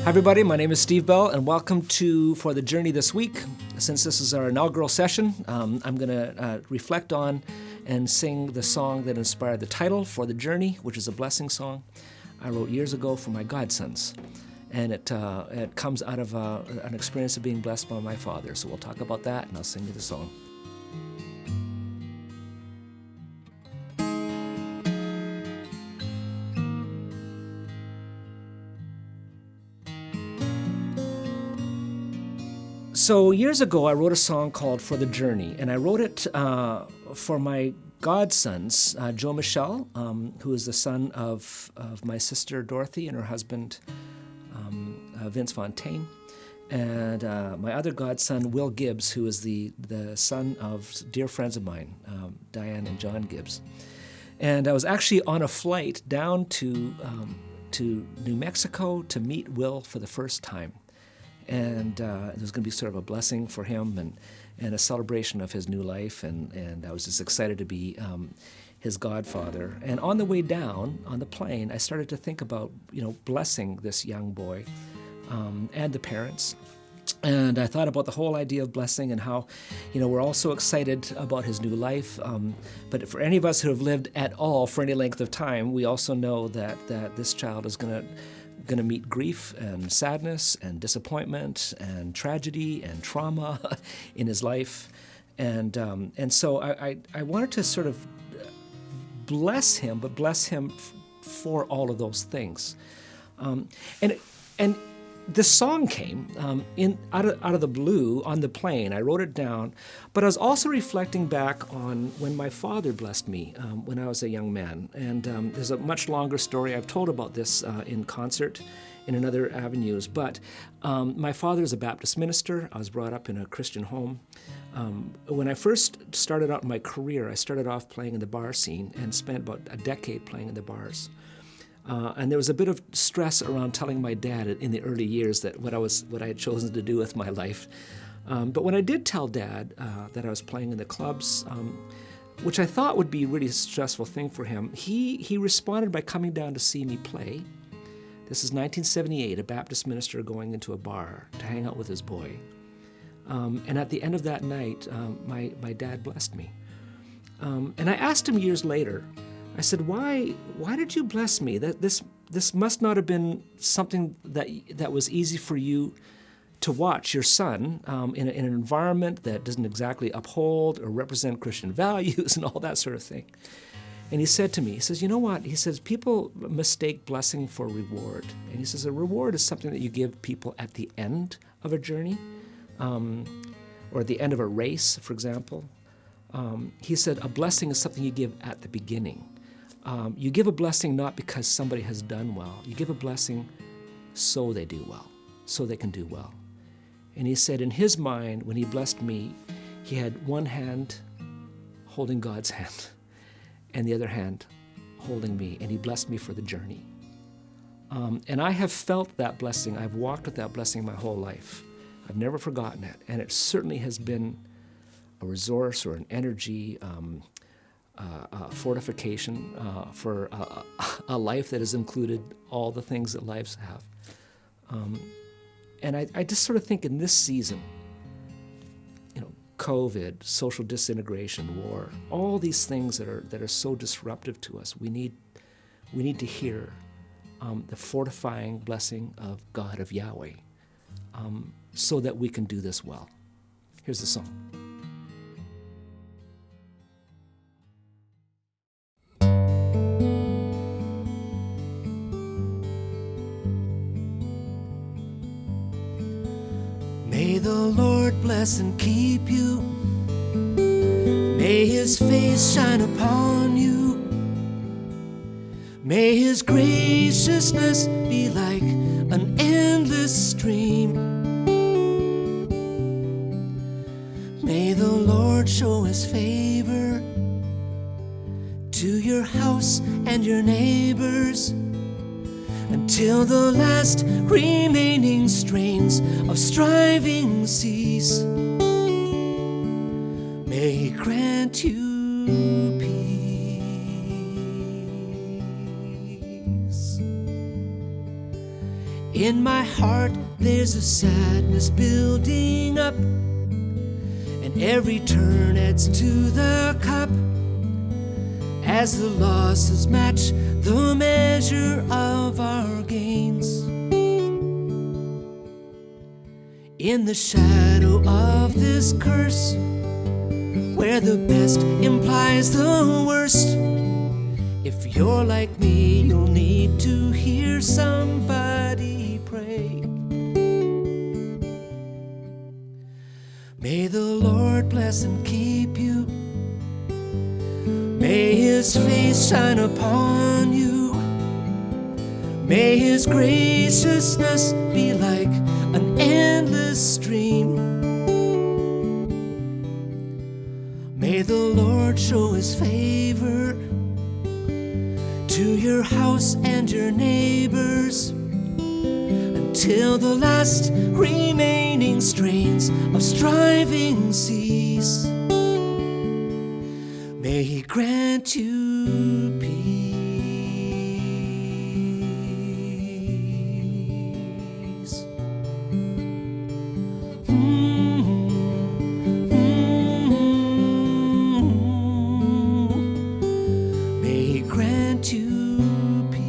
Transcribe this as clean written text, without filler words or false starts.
Hi everybody, my name is Steve Bell and welcome to For the Journey this week. Since this is our inaugural session, I'm going to reflect on and sing the song that inspired the title, For the Journey, which is a blessing song I wrote years ago for my godsons. And it comes out of an experience of being blessed by my father. So we'll talk about that and I'll sing you the song. So years ago, I wrote a song called For the Journey, and I wrote it for my godsons, Joe Michelle, who is the son of my sister Dorothy and her husband Vince Fontaine, and my other godson, Will Gibbs, who is the son of dear friends of mine, Diane and John Gibbs. And I was actually on a flight down to New Mexico to meet Will for the first time. And it was going to be sort of a blessing for him and a celebration of his new life. And I was just excited to be his godfather. And on the way down, on the plane, I started to think about, blessing this young boy and the parents. And I thought about the whole idea of blessing and how, we're all so excited about his new life. But for any of us who have lived at all for any length of time, we also know that this child is going to meet grief and sadness and disappointment and tragedy and trauma in his life. And so I wanted to sort of bless him, but bless him for all of those things. And this song came out of the blue on the plane. I wrote it down, but I was also reflecting back on when my father blessed me when I was a young man. And there's a much longer story. I've told about this in concert in other avenues. But my father is a Baptist minister. I was brought up in a Christian home. When I first started out my career, I started off playing in the bar scene and spent about a decade playing in the bars. And there was a bit of stress around telling my dad in the early years that what I had chosen to do with my life. But when I did tell Dad that I was playing in the clubs, which I thought would be a really stressful thing for him, he responded by coming down to see me play. This is 1978, a Baptist minister going into a bar to hang out with his boy. And at the end of that night, my dad blessed me. And I asked him years later, I said, why did you bless me? That this must not have been something that was easy for you to watch your son in an environment that doesn't exactly uphold or represent Christian values and all that sort of thing. And he said to me, he says, you know what? He says, people mistake blessing for reward. And he says, a reward is something that you give people at the end of a journey or at the end of a race, for example. He said, a blessing is something you give at the beginning. You give a blessing not because somebody has done well. You give a blessing so they do well, so they can do well. And he said in his mind, when he blessed me, he had one hand holding God's hand and the other hand holding me, and he blessed me for the journey. And I have felt that blessing. I've walked with that blessing my whole life. I've never forgotten it, and it certainly has been a resource or an energy, fortification for a life that has included all the things that lives have. And I just sort of think in this season, COVID, social disintegration, war, all these things that are so disruptive to us, we need to hear the fortifying blessing of God, of Yahweh, so that we can do this well. Here's the song. May the Lord bless and keep you. May His face shine upon you. May His graciousness be like an endless stream. May the Lord show His favor to your house and your neighbors, until the last remaining strains of striving cease. May He grant you peace. In my heart there's a sadness building up, and every turn adds to the cup, as the losses match the measure of our gains. In the shadow of this curse, where the best implies the worst, if you're like me, you'll need to hear somebody pray. May the Lord bless and keep you. May His face shine upon you. May His graciousness be like an endless stream. May the Lord show His favor to your house and your neighbors, until the last remaining strains of striving cease. May He grant you peace. May He grant you peace.